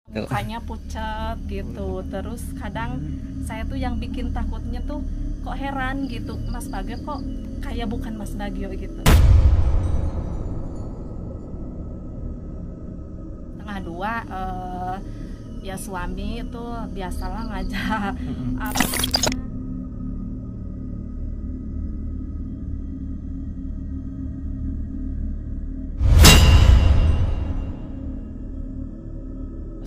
Mukanya pucat gitu. Terus kadang saya tuh yang bikin takutnya tuh kok heran gitu, Mas Bagio kok kayak bukan Mas Bagio gitu. Setengah dua ya suami itu biasalah ngajak apa.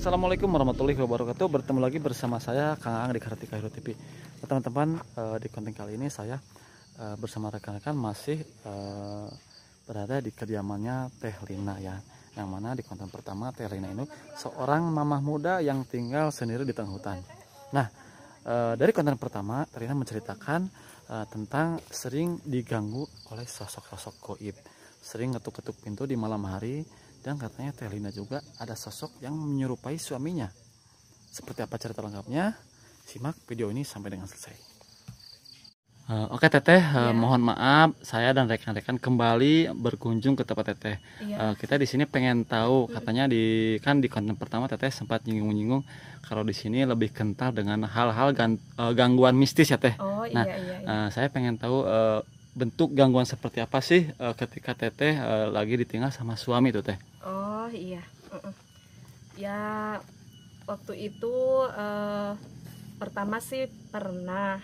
Assalamualaikum warahmatullahi wabarakatuh. Bertemu lagi bersama saya Kang Aang di Kartika Hero TV. Teman-teman, di konten kali ini saya bersama rekan-rekan masih berada di kediamannya Teh Lina ya. Yang mana di konten pertama Teh Lina ini seorang mamah muda yang tinggal sendiri di tengah hutan. Nah, dari konten pertama Teh Lina menceritakan tentang sering diganggu oleh sosok-sosok goib. Sering ngetuk-ketuk pintu di malam hari. Dan katanya Teh Lina juga ada sosok yang menyerupai suaminya. Seperti apa cerita lengkapnya? Simak video ini sampai dengan selesai. Oke Teteh, mohon maaf saya dan rekan-rekan kembali berkunjung ke tempat Teteh. Kita di sini pengen tahu, katanya di konten pertama Teteh sempat nyinggung-nyinggung kalau di sini lebih kental dengan hal-hal gangguan mistis ya Teh. Oh, nah, iya. Saya pengen tahu bentuk gangguan seperti apa sih ketika Teteh lagi ditinggal sama suami tuh Teh? Oh iya, ya waktu itu pertama sih pernah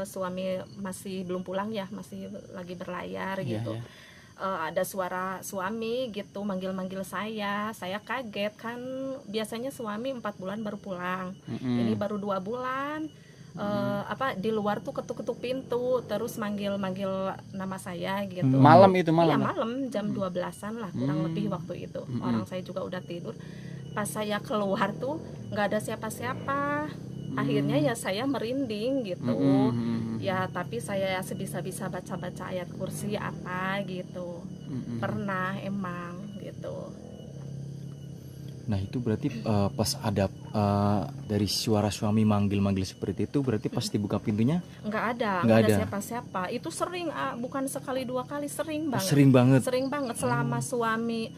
suami masih belum pulang ya, masih lagi berlayar gitu. Ada suara suami gitu manggil-manggil saya kaget kan, biasanya suami 4 bulan baru pulang, ini baru 2 bulan. Di luar tuh ketuk-ketuk pintu terus manggil-manggil nama saya gitu. Malam itu malam? Iya malam jam 12-an lah kurang lebih waktu itu. Orang saya juga udah tidur. Pas saya keluar tuh nggak ada siapa-siapa. Akhirnya ya saya merinding gitu. Ya tapi saya sebisa-bisa baca-baca ayat kursi apa gitu. Pernah emang gitu. Nah itu berarti pas ada dari suara suami manggil-manggil seperti itu, berarti pas dibuka pintunya nggak ada siapa-siapa. Itu sering, bukan sekali 2 kali, sering banget. Sering banget selama suami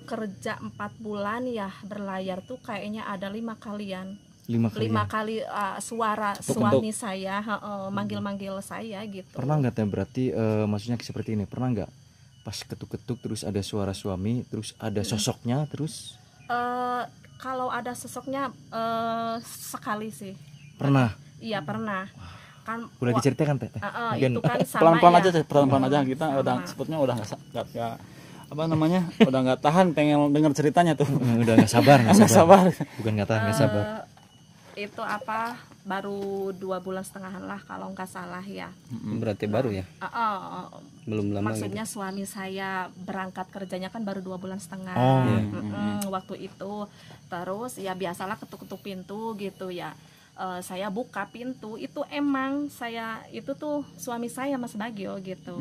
kerja 4 bulan ya berlayar tuh kayaknya ada 5 kalian. 5 kali suara suami saya manggil-manggil saya gitu. Pernah nggak Teh berarti maksudnya seperti ini? Pernah nggak pas ketuk-ketuk terus ada suara suami, terus ada sosoknya terus? Kalau ada sosoknya sekali sih. Pernah? Iya pernah. Kan boleh diceritakan Teh? Itu kan sama pelan-pelan ya. aja, pelan-pelan aja kita udah sebetulnya udah nggak apa namanya udah nggak tahan pengen dengar ceritanya tuh. Udah nggak sabar. Bukan nggak tahan, nggak sabar. Itu baru 2 bulan setengahan lah kalau nggak salah ya. Berarti baru ya? Belum lama. Maksudnya gitu. Suami saya berangkat kerjanya kan baru 2 bulan setengah. Waktu itu terus ya biasalah ketuk-ketuk pintu gitu ya. Saya buka pintu itu emang itu tuh suami saya Mas Bagio gitu.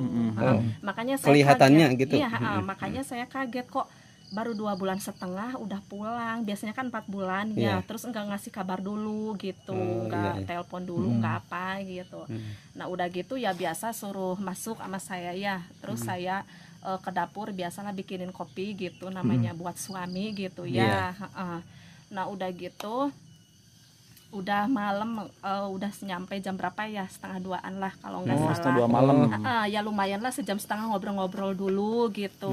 Makanya saya kelihatannya kaget. gitu. Iya, makanya saya kaget kok baru 2 bulan setengah udah pulang. Biasanya kan 4 bulan ya, terus enggak ngasih kabar dulu gitu, enggak telepon dulu, enggak apa gitu. Nah udah gitu ya biasa suruh masuk sama saya ya. Terus saya ke dapur biasalah bikinin kopi gitu, namanya buat suami gitu ya. Nah udah gitu udah malam, udah nyampe jam berapa ya, 1:30-an lah kalau nggak salah. 1:30 malam. Ya lumayan lah, sejam setengah ngobrol-ngobrol dulu gitu.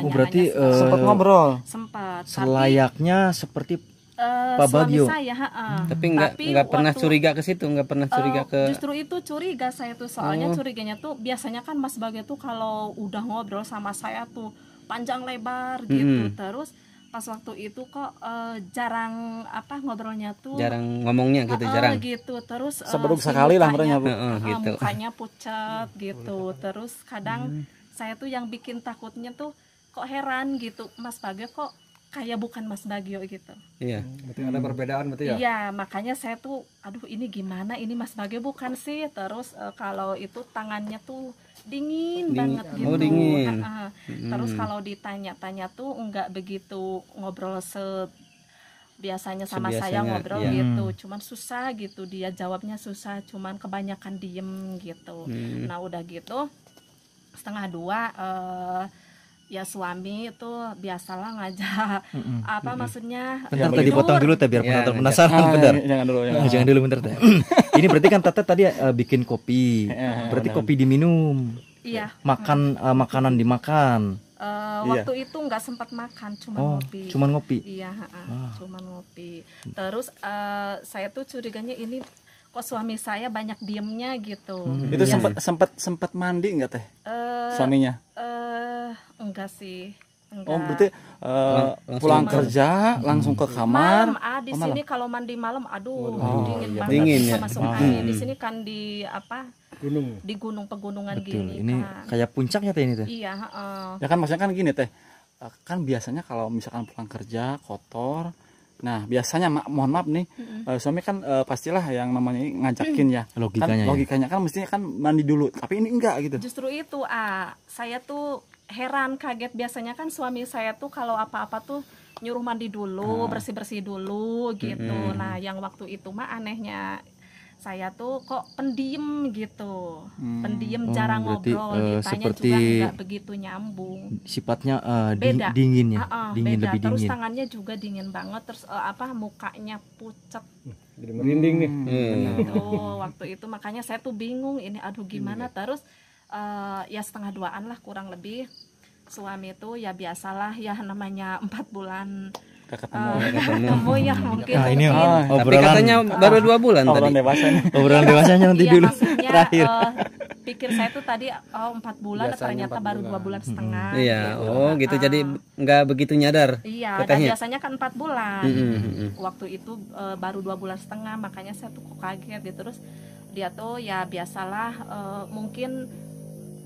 Berarti sempat ngobrol. Sempat. Selayaknya seperti Pak Bagio. Suami saya, tapi nggak pernah curiga ke situ, nggak pernah curiga ke. Justru itu curiga saya tuh, soalnya curiganya tuh biasanya kan Mas Bagio tuh kalau udah ngobrol sama saya tuh panjang lebar gitu. Terus pas waktu itu kok jarang ngobrolnya tuh, jarang ngomongnya gitu, jarang gitu. Terus sebelum sekali lah gitu. Mukanya pucat gitu. Terus kadang saya tuh yang bikin takutnya tuh kok heran gitu, Mas Bagio kok kayak bukan Mas Bagio gitu. Iya. Berarti ada perbedaan berarti ya? Iya, makanya saya tuh aduh ini gimana, ini Mas Bagio bukan sih. Terus kalau itu tangannya tuh dingin banget gitu. Dingin. Terus kalau ditanya-tanya tuh enggak begitu ngobrol biasanya sama saya ngobrol gitu. Cuman susah gitu, dia jawabnya susah, cuman kebanyakan diem gitu. Nah udah gitu 1:30 Ya suami itu biasalah ngajak apa maksudnya Bentar tadi tidur. potong dulu teh biar Ya, penonton ngajak. penasaran bentar. Jangan dulu, jangan. Jangan dulu bentar teh. Ini berarti kan Tete tadi bikin kopi. Berarti kopi diminum. Iya. Makan makanan dimakan. Waktu itu nggak sempat makan, cuma Oh, ngopi. cuman ngopi. Iya, cuman ngopi. Terus saya tuh curiganya ini kok suami saya banyak diemnya gitu. Itu Ya, sempat mandi nggak teh eh, suaminya? enggak sih. Enggak. Oh berarti langsung pulang malam. kerja langsung ke kamar. Malam, di Oh, sini kalau mandi malam, aduh, dingin banget. Dingin bisa ya? masuk angin. Di sini kan di apa? Di gunung pegunungan Betul. gini Ini kan. kayak puncaknya teh ini teh. Iya, Ya kan maksudnya kan gini teh, kan biasanya kalau misalkan pulang kerja kotor, nah biasanya mohon maaf nih, suami kan pastilah yang namanya ngajakin ya. Logikanya ya. Kan, logikanya kan mestinya kan mandi dulu, tapi ini enggak gitu. Justru itu, saya tuh heran, kaget. Biasanya kan suami saya tuh kalau apa-apa tuh nyuruh mandi dulu, bersih-bersih dulu gitu. Nah, yang waktu itu mah anehnya saya tuh kok pendiam gitu, pendiam, Oh, jarang berarti, ngobrol, ditanya seperti juga nggak begitu nyambung. Sifatnya Beda. dingin ya. Dingin Beda. lebih Terus dingin. tangannya juga dingin banget, terus mukanya pucat. Jadi merinding nih. Tuh, waktu itu makanya saya tuh bingung ini, aduh gimana. Terus ya setengah 2-an lah kurang lebih, suami tuh ya biasalah ya namanya 4 bulan ketemu ya mungkin. Nah, ini Tapi obrolan katanya baru 2 bulan tadi. Obrolan dewasa nih. obrolan dewasanya nanti Iya, dulu maksudnya terakhir. pikir saya tuh tadi 4 bulan, Biasanya ternyata 4 baru bulan. 2 bulan setengah. Iya, gitu. oh gitu. Jadi nggak begitu nyadar. Iya, dan katanya. biasanya kan 4 bulan. Mm-mm. Waktu itu baru 2 bulan setengah, makanya saya tuh kok kaget gitu. Terus dia tuh ya biasalah, mungkin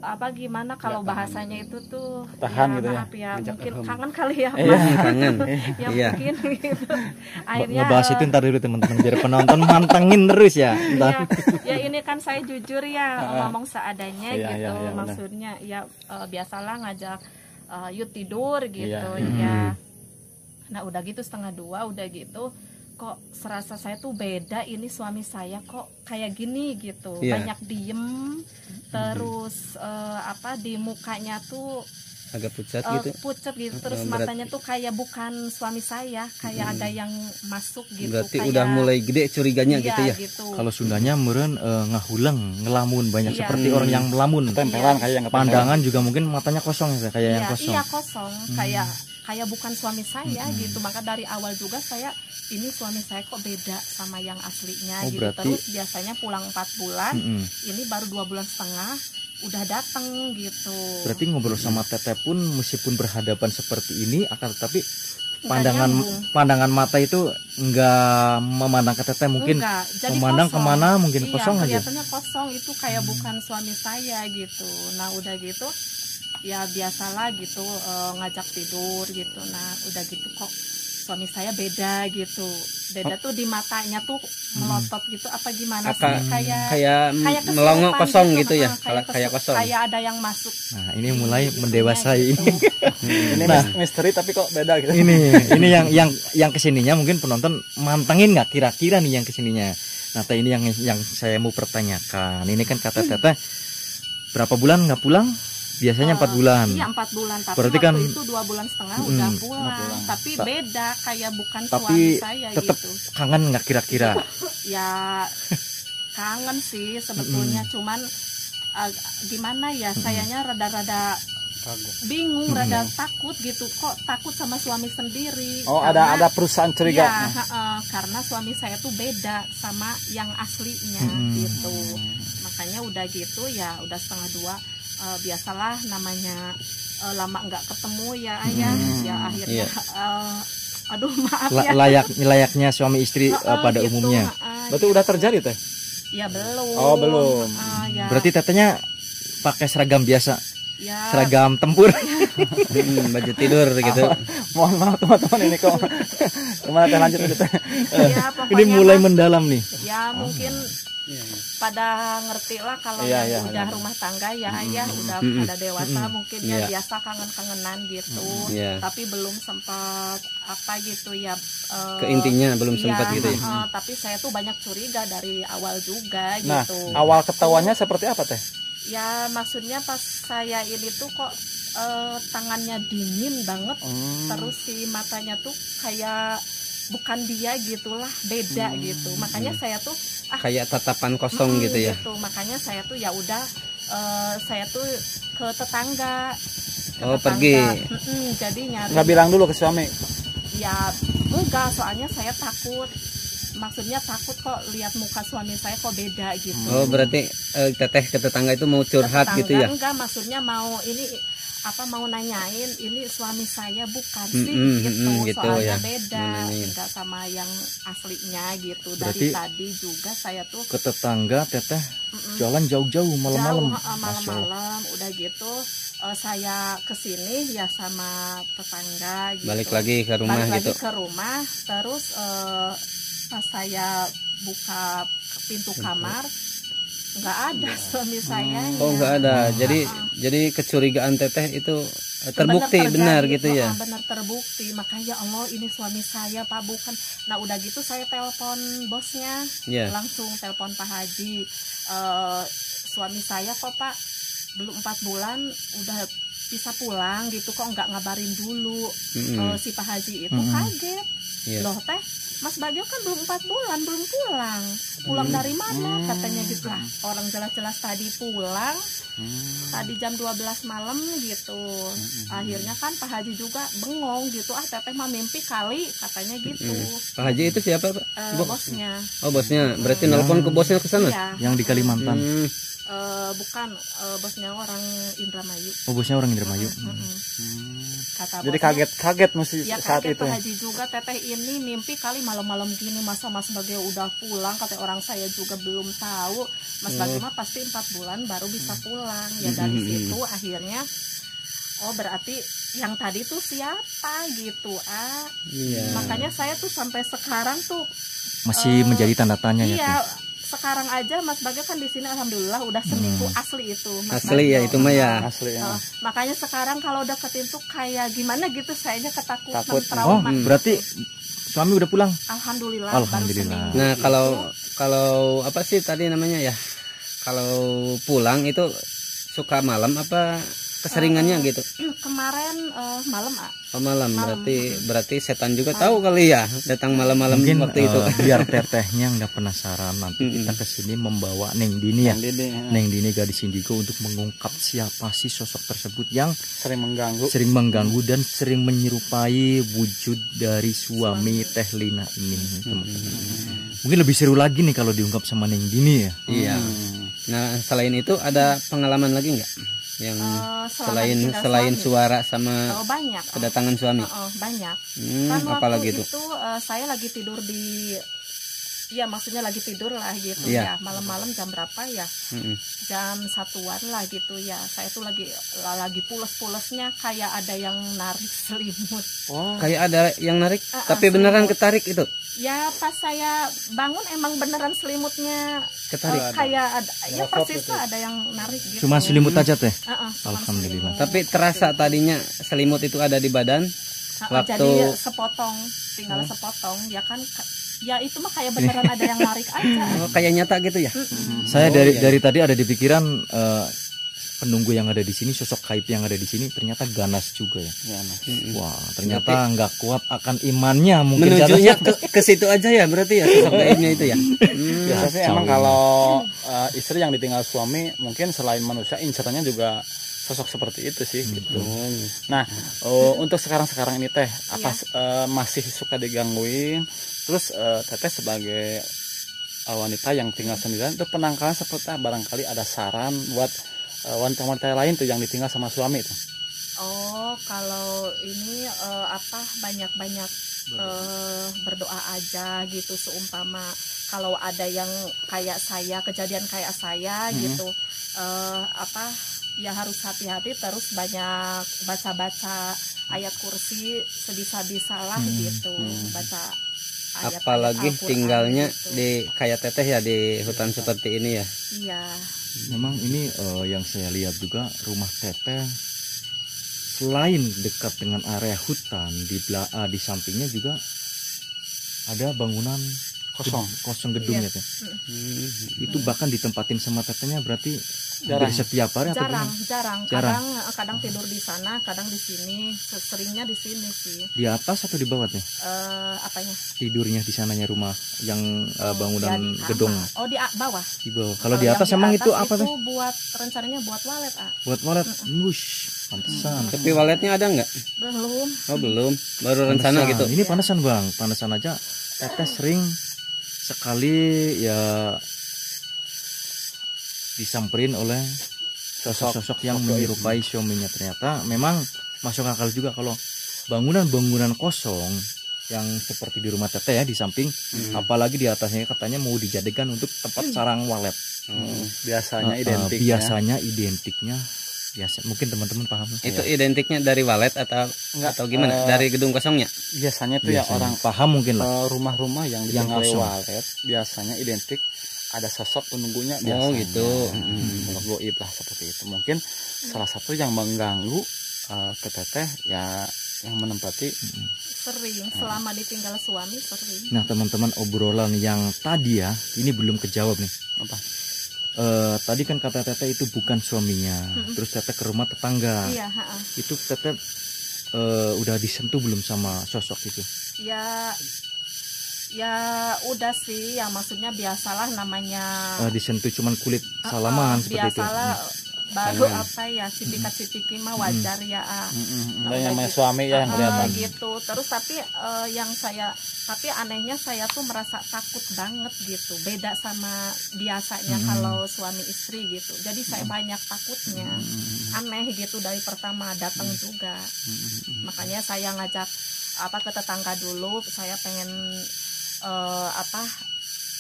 apa gimana kalau bahasanya itu tuh Tahan ya, gitu ya. maaf ya, mungkin kangen kali ya, Iya. Kangen. ya Iya. mungkin gitu. Akhirnya Ngebahas itu ntar dulu teman-teman biar penonton mantengin terus ya. Ntar. ya ini kan saya jujur ya, ngomong seadanya Iya, gitu. iya, iya, Maksudnya ya biasalah ngajak yuk tidur gitu Iya. ya. Nah udah gitu setengah 2 udah gitu, kok serasa saya tuh beda, ini suami saya kok kayak gini gitu. Iya. Banyak diem, terus di mukanya tuh Agak pucat gitu. pucat gitu, terus Berarti- matanya tuh kayak bukan suami saya, kayak ada yang masuk gitu. Berarti kayak, udah mulai gede curiganya iya, gitu ya. gitu. Kalau Sundanya meren ngahulang, ngelamun banyak Iya. seperti orang yang melamun. Tempelan kayak yang ketempelan. Pandangan juga mungkin matanya kosong ya, kayak yang kosong. Iya kosong, kayak bukan suami saya gitu. Maka dari awal juga saya, ini suami saya kok beda sama yang aslinya Oh, gitu. berarti- Terus biasanya pulang 4 bulan, ini baru 2 bulan setengah udah datang gitu. Berarti ngobrol sama Teteh pun meskipun berhadapan seperti ini akan tetapi Nggak nyambung. pandangan mata itu enggak memandang ke Teteh, mungkin Enggak, jadi memandang kosong. kemana mungkin Iya, kosong aja. kelihatannya kosong, itu kayak bukan suami saya gitu. Nah udah gitu ya biasalah gitu, ngajak tidur gitu. Nah udah gitu kok suami saya beda gitu, beda tuh di matanya tuh melotot gitu, apa gimana sih, kayak Kayak kesurupan melongo kosong gitu ya. kayak Kosong. kayak ada yang masuk. Nah, ini mulai mendewasai. Ini misteri tapi kok beda gitu. ini yang kesininya mungkin penonton mantengin nggak kira-kira nih yang kesininya. Nah, Teh, ini yang saya mau pertanyakan. Ini kan kata Teteh berapa bulan nggak pulang? Biasanya 4 bulan. Iya 4 bulan, tapi Berarti waktu kan- itu 2 bulan setengah udah pulang. Tapi beda, kayak bukan Tapi suami saya tetap gitu. kangen nggak kira-kira? Ya kangen sih sebetulnya, cuman gimana ya, sayanya rada-rada bingung, rada takut gitu. Kok takut sama suami sendiri? Oh, Karena- ada perusahaan curiga. Ya, karena suami saya tuh beda sama yang aslinya gitu. Makanya udah gitu ya udah setengah 2, biasalah namanya lama nggak ketemu ya ayah, ya akhirnya aduh maaf ya. Layaknya suami istri pada Gitu, umumnya. Berarti udah terjadi Teh? Ya belum. Oh, belum. Ya, Berarti Tetehnya pakai seragam biasa, ya, seragam tempur. Baju tidur gitu. Mohon maaf teman-teman, ini kok kemana Teh, lanjut Teh? ya, pokoknya Ini mulai mah, mendalam nih. ya mungkin pada ngerti lah kalau Iya, yang iya, udah iya. rumah tangga ya ayah udah pada dewasa, mungkin ya Iya. biasa kangen-kangenan gitu. Iya. Tapi belum sempat apa gitu ya, Ke intinya belum iya, sempat gitu ya. tapi saya tuh banyak curiga dari awal juga Nah, gitu. awal ketahuannya seperti apa Teh? Ya maksudnya pas saya ini tuh kok tangannya dingin banget, Hmm. terus si matanya tuh kayak bukan dia gitulah, beda gitu. Makanya saya tuh Kayak tatapan kosong gitu ya. gitu. Makanya saya tuh ya udah saya tuh ke tetangga. Oh, pergi. Jadi nyari. Nggak bilang dulu ke suami. Ya enggak, soalnya saya takut. Maksudnya takut kok lihat muka suami saya kok beda gitu. Oh, berarti teteh ke tetangga itu mau curhat Tetangga gitu ya. enggak, maksudnya mau ini apa, mau nanyain ini suami saya bukan sih gitu, gitu soalnya ya. beda, Mau nanyain. enggak sama yang aslinya gitu. Berarti- Dari tadi juga saya tuh Ke tetangga teteh jualan jauh-jauh malam-malam. jauh, Masya Allah. malam-malam udah gitu saya kesini ya sama tetangga gitu. Balik lagi ke rumah Balik gitu. lagi ke rumah, terus pas saya buka pintu kamar nggak ada suami saya. Oh, nggak ada. Jadi kecurigaan teteh itu terbukti benar gitu ya. Benar terbukti, makanya ya Allah ini suami saya Pak, bukan. Nah udah gitu saya telepon bosnya, Iya. langsung telepon Pak Haji. Suami saya kok Pak belum 4 bulan udah bisa pulang gitu, kok nggak ngabarin dulu. Si Pak Haji itu kaget. Iya. Loh teh, Mas Bagio kan belum 4 bulan belum pulang. Pulang dari mana katanya gitu lah. Orang jelas-jelas tadi pulang. Tadi jam 12 malam gitu. Akhirnya kan Pak Haji juga bengong gitu. Teteh mah mimpi kali katanya gitu. Pak Haji itu siapa, Pak? Bosnya. Oh, bosnya. Berarti nelpon ke bosnya ke sana. Iya. Yang di Kalimantan. Bukan bosnya orang Indramayu. Oh, bosnya orang Indramayu. Kata Jadi bosnya, kaget mesti ya saat kaget itu. Pak Haji juga, teteh ini mimpi kali malam-malam gini, masa Mas Bagio udah pulang, kata orang saya juga belum tahu. Mas Bagio mah pasti 4 bulan baru bisa pulang. Ya dari situ akhirnya oh berarti yang tadi tuh siapa gitu Iya. Makanya saya tuh sampai sekarang tuh Masih menjadi tanda tanya ya, iya, Teh. sekarang aja Mas Bagio kan di sini alhamdulillah udah seminggu asli itu Mas Asli ya Bagio. itu mah ya. Asli ya. Makanya sekarang kalau deketin tuh kayak gimana gitu, sayanya ketakutan, Takut. Oh, trauma. berarti suami udah pulang. Alhamdulillah. Alhamdulillah. Baru seminggu Nah, itu. kalau apa sih tadi namanya ya? Kalau pulang itu suka malam apa keseringannya gitu? Kemarin malam Oh, malam. Malam. Berarti setan juga tahu kali ya datang malam-malam Mungkin waktu itu. biar tetehnya nggak penasaran, nanti kita kesini membawa Neng Dini ya. Neng Dini gadis indigo untuk mengungkap siapa sih sosok tersebut yang Sering mengganggu. sering mengganggu dan sering menyerupai wujud dari suami Teh Lina ini, teman-teman. Mungkin lebih seru lagi nih kalau diungkap sama Neng Dini ya. Iya. Nah, selain itu ada pengalaman lagi nggak yang selama tinggal selain suami. suara sama Banyak. kedatangan suami? Banyak. Hmm, Kan apalagi waktu itu? itu saya lagi tidur di, ya maksudnya lagi tidur lah gitu Iya. ya. Malam-malam jam berapa ya? Mm-mm. Jam 1-an lah gitu ya. Saya tuh lagi pules-pulesnya kayak ada yang narik selimut. Oh, Kayak ada yang narik, tapi selimut. beneran ketarik itu. Ya pas saya bangun emang beneran selimutnya Ketarik. kayak ada, ya persis tuh ada yang narik gitu. Cuma selimut aja Teh. Cuman Alhamdulillah. selimut. Tapi terasa tadinya selimut itu ada di badan. waktu- Jadi sepotong, tinggal sepotong ya kan. Ya itu mah kayak beneran ada yang narik aja. Oh, kayak nyata gitu ya. Saya Oh, dari iya. dari tadi ada di pikiran penunggu yang ada di sini, sosok gaib yang ada di sini ternyata ganas juga ya. ya, Mas. Wah, ternyata nggak kuat akan imannya mungkin Menujunya katanya. ke situ aja ya berarti ya sosok gaibnya itu ya. Biasanya sih emang Kacau. kalau istri yang ditinggal suami mungkin selain manusia incerannya juga sosok seperti itu sih gitu. Nah, untuk sekarang ini Teh apa masih suka digangguin? Terus Teteh sebagai wanita yang tinggal sendirian itu penangkalan seperti apa? Barangkali ada saran buat wanita-wanita lain tuh yang ditinggal sama suami itu. Oh, kalau ini banyak-banyak berdoa aja gitu, seumpama kalau ada yang kayak saya, kejadian kayak saya gitu, ya harus hati-hati, terus banyak baca-baca ayat kursi sebisa-bisalah gitu, baca ayat Apalagi Al-Quran tinggalnya gitu. di kayak Teteh ya di hutan seperti ini ya. Iya. Memang ini yang saya lihat juga rumah Teteh selain dekat dengan area hutan di sampingnya juga ada bangunan kosong gedungnya Iya. teh. Itu bahkan ditempatin sama tetenya berarti Jarang. dari setiap hari atau Jarang, gimana? jarang. Jarang. Kadang tidur di sana, kadang di sini. Seringnya di sini sih. Di atas atau di bawah teh? Apanya? Tidurnya di sananya rumah yang Ya, bangunan di kamar. gedung Oh, di bawah. di bawah. Kalau di yang atas emang itu atas apa teh? Itu buat rencananya buat walet, Buat walet. Wush, pantesan. Tapi waletnya ada nggak? Belum. Oh belum, baru rencana Pantesan. gitu. Ini panesan bang, panesan aja. Teteh sering sekali ya disamperin oleh sosok-sosok yang menyerupai suaminya. Ternyata memang masuk akal juga kalau bangunan-bangunan kosong yang seperti di rumah teteh ya di samping, apalagi di atasnya katanya mau dijadikan untuk tempat sarang walet. Biasanya identik ya. Biasanya identiknya biasa. Mungkin teman-teman paham. Itu identiknya dari walet atau Enggak, atau gimana? Dari gedung kosongnya? biasanya tuh ya Biasanya. orang paham mungkin lah. rumah-rumah yang Yang ditinggali kosong. walet biasanya identik ada sosok penunggunya Oh biasanya. gitu. Goib lah seperti itu. Mungkin salah satu yang mengganggu ke teteh ya yang menempati. Sering. Selama ditinggal suami sering. Nah teman-teman, obrolan yang tadi ya ini belum kejawab nih. Apa? Tadi kan kata teteh itu bukan suaminya, terus teteh ke rumah tetangga. Iya, Itu teteh udah disentuh belum sama sosok itu? ya udah sih, yang maksudnya biasalah namanya. Disentuh cuman kulit salaman seperti itu. Biasalah baru apa ya, cipikat-cipiki mah wajar ya. Yang namanya suami ya yang kelihatan. Gitu. Terus tapi tapi anehnya saya tuh merasa takut banget gitu. Beda sama biasanya kalau suami istri gitu. Jadi saya banyak takutnya. Aneh gitu dari pertama datang juga. Makanya saya ngajak ke tetangga dulu. Saya pengen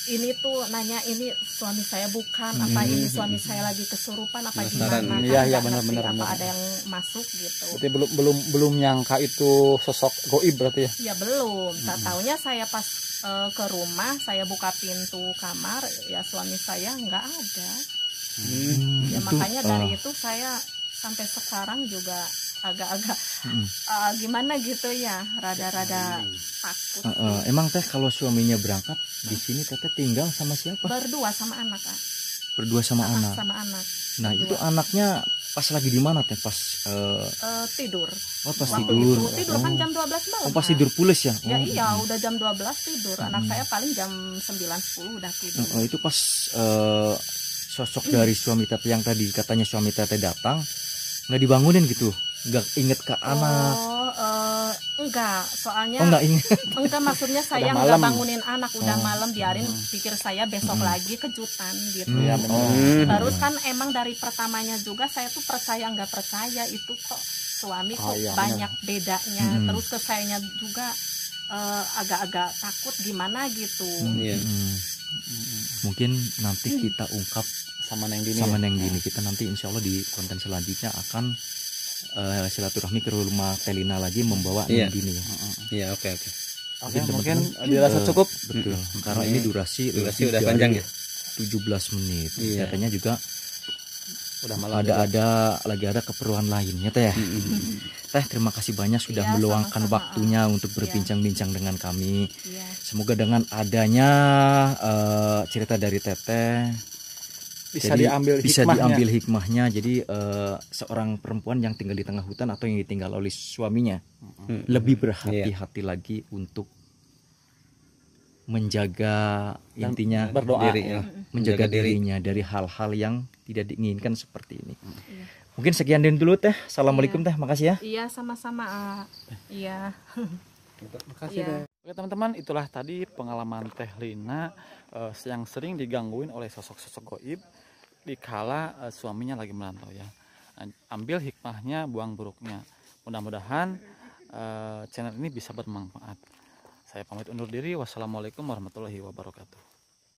ini tuh nanya, ini suami saya bukan, apa ini suami saya lagi kesurupan apa gimana? Kan Iya, nggak benar-benar. ngerti apa ada yang masuk gitu. Berarti belum nyangka itu sosok goib berarti ya. Ya belum. Tak taunya saya pas ke rumah, saya buka pintu kamar, ya suami saya nggak ada. Ya makanya dari itu saya sampai sekarang juga agak-agak gimana gitu ya, rada-rada takut. Emang teh kalau suaminya berangkat di sini teteh tinggal sama siapa? Berdua sama anak, Berdua sama anak. sama anak. Nah Berdua. itu anaknya pas lagi di mana teh? Pas Tidur. oh pas Waktu tidur. itu tidur kan jam 12 malam. Oh pas Kak. tidur pules ya? Ya Oh, iya, udah jam 12 tidur. Anak saya paling jam 9-10 udah tidur. itu pas sosok dari suami teteh yang tadi katanya suami teteh datang nggak dibangunin gitu, nggak inget ke anak. Enggak, soalnya Oh nggak inget. enggak, maksudnya saya Udah enggak malam. bangunin anak, udah malam, biarin pikir saya besok lagi kejutan gitu. Iya benar. Terus kan emang dari pertamanya juga saya tuh percaya nggak percaya itu kok suami kok iya, banyak bedanya. Terus ke sayanya juga agak-agak takut gimana gitu. Iya. Mungkin nanti kita ungkap Sama Neng Dini. sama ya? Neng Dini. Kita nanti insya Allah di konten selanjutnya akan silaturahmi ke rumah Telina lagi membawa Iya. Neng Dini ya. Iya, oke. Oke, mungkin dirasa cukup. Betul. Karena ini durasi Durasi lebih udah dari panjang ya. 17 menit. Iya. Katanya juga Udah malam. lagi ada keperluan lainnya teh ya. Teh terima kasih banyak sudah Iya, meluangkan sama-sama. waktunya untuk berbincang-bincang dengan kami. Iya. Semoga dengan adanya cerita dari Teteh Bisa jadi diambil bisa hikmahnya. diambil hikmahnya. Jadi seorang perempuan yang tinggal di tengah hutan atau yang ditinggal oleh suaminya lebih berhati-hati lagi untuk menjaga Dan intinya berdoa. Diri, ya. menjaga Menjaga diri. dirinya dari hal-hal yang tidak diinginkan seperti ini. Mungkin sekian dulu Teh. Assalamualaikum Teh, makasih ya. Iya, sama-sama. Iya. Makasih Iya. deh. Oke teman-teman, itulah tadi pengalaman Teh Lina yang sering digangguin oleh sosok-sosok goib dikala suaminya lagi merantau ya. Ambil hikmahnya, buang buruknya. Mudah-mudahan channel ini bisa bermanfaat. Saya pamit undur diri. Wassalamualaikum warahmatullahi wabarakatuh.